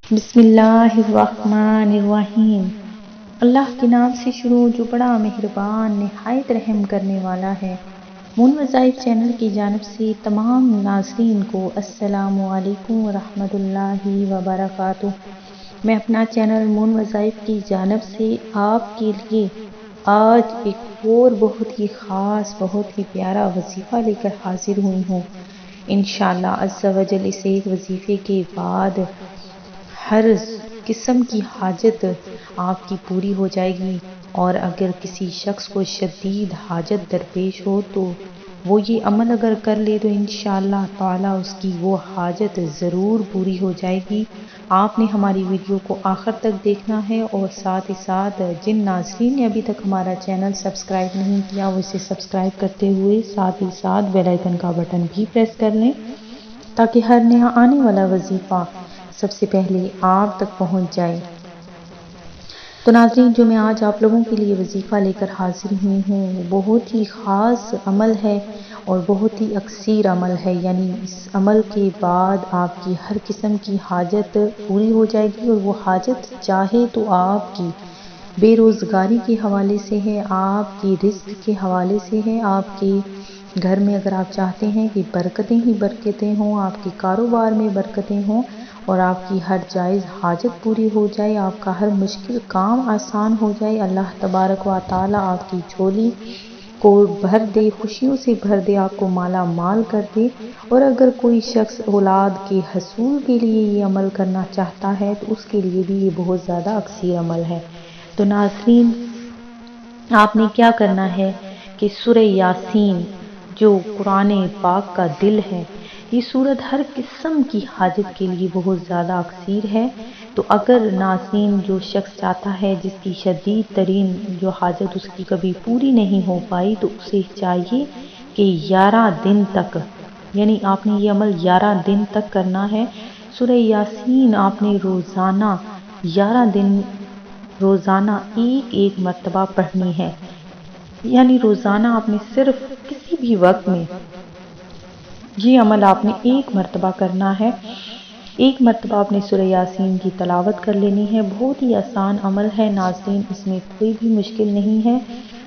بسم اللہ الرحمن الرحیم۔ اللہ کے نام سے شروع جو بڑا مہربان نہایت رحم کرنے والا ہے۔ مون وظائف چینل کی جانب سے تمام ناظرین کو السلام علیکم ورحمۃ اللہ وبرکاتہ۔ میں اپنا چینل مون وظائف کی جانب سے آپ کے لیے آج ایک اور بہت ہی خاص بہت ہی پیارا وظیفہ لے کر حاضر ہوئی ہوں۔ انشاءاللہ عز و جل اس ایک وظیفے کے بعد ہر قسم کی حاجت آپ کی پوری ہو جائے گی، اور اگر کسی شخص کو شدید حاجت درپیش ہو تو وہ یہ عمل اگر کر لے تو انشاءاللہ تعالی اس کی وہ حاجت ضرور پوری ہو جائے گی۔ آپ نے ہماری ویڈیو کو آخر تک دیکھنا ہے، اور ساتھ ہی ساتھ جن ناظرین نے ابھی تک ہمارا چینل سبسکرائب نہیں کیا وہ اسے سبسکرائب کرتے ہوئے ساتھ ہی ساتھ بیل آئیکن کا بٹن بھی پریس کر لیں تاکہ ہر نیا آنے والا وظیفہ سب سے پہلے آپ تک پہنچ جائے۔ تو ناظرین، جو میں آج آپ لوگوں کے لیے وظیفہ لے کر حاضر ہوئی ہوں وہ بہت ہی خاص عمل ہے اور بہت ہی اکثیر عمل ہے، یعنی اس عمل کے بعد آپ کی ہر قسم کی حاجت پوری ہو جائے گی، اور وہ حاجت چاہے تو آپ کی بے روزگاری کے حوالے سے ہے، آپ کی رزق کے حوالے سے ہے، آپ کے گھر میں اگر آپ چاہتے ہیں کہ برکتیں ہی برکتیں ہوں، آپ کے کاروبار میں برکتیں ہوں اور آپ کی ہر جائز حاجت پوری ہو جائے، آپ کا ہر مشکل کام آسان ہو جائے، اللہ تبارک و تعالی آپ کی جھولی کو بھر دے، خوشیوں سے بھر دے، آپ کو مالا مال کر دے۔ اور اگر کوئی شخص اولاد کے حصول کے لیے یہ عمل کرنا چاہتا ہے تو اس کے لیے بھی یہ بہت زیادہ اکثیر عمل ہے۔ تو ناظرین، آپ نے کیا کرنا ہے کہ سورہ یاسین جو قرآن پاک کا دل ہے، یہ سورت ہر قسم کی حاجت کے لیے بہت زیادہ اکثیر ہے۔ تو اگر ناظرین جو شخص چاہتا ہے جس کی شدید ترین جو حاجت اس کی کبھی پوری نہیں ہو پائی تو اسے چاہیے کہ 11 دن تک، یعنی آپ نے یہ عمل 11 دن تک کرنا ہے۔ سورہ یاسین آپ نے روزانہ 11 دن روزانہ ایک مرتبہ پڑھنی ہے، یعنی روزانہ آپ نے صرف کسی بھی وقت میں یہ عمل آپ نے ایک مرتبہ کرنا ہے۔ ایک مرتبہ آپ نے سورہ یاسین کی تلاوت کر لینی ہے۔ بہت ہی آسان عمل ہے ناظرین، اس میں کوئی بھی مشکل نہیں ہے،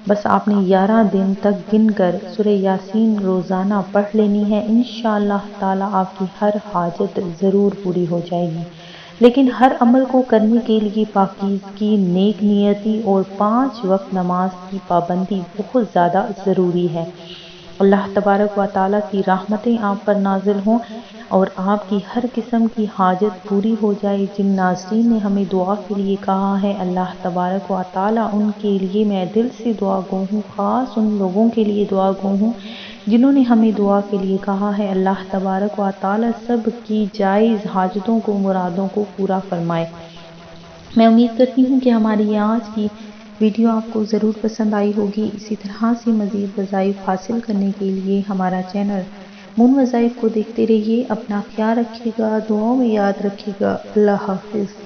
بس آپ نے 11 دن تک گن کر سورہ یاسین روزانہ پڑھ لینی ہے۔ انشاءاللہ تعالی آپ کی ہر حاجت ضرور پوری ہو جائے گی۔ لیکن ہر عمل کو کرنے کے لیے پاکیزگی، نیک نیتی اور 5 وقت نماز کی پابندی بہت زیادہ ضروری ہے۔ اللہ تبارک و تعالیٰ کی رحمتیں آپ پر نازل ہوں اور آپ کی ہر قسم کی حاجت پوری ہو جائے۔ جن ناظرین نے ہمیں دعا کے لیے کہا ہے، اللہ تبارک و تعالیٰ ان کے لیے میں دل سے دعا گو ہوں، خاص ان لوگوں کے لیے دعا گو ہوں جنہوں نے ہمیں دعا کے لیے کہا ہے۔ اللہ تبارک و تعالیٰ سب کی جائز حاجتوں کو، مرادوں کو پورا فرمائے۔ میں امید کرتی ہوں کہ ہماری یہ آج کی ویڈیو آپ کو ضرور پسند آئی ہوگی۔ اسی طرح سے مزید وظائف حاصل کرنے کے لیے ہمارا چینل مون وظائف کو دیکھتے رہیے۔ اپنا خیال رکھیے گا، دعاؤں میں یاد رکھیے گا۔ اللہ حافظ۔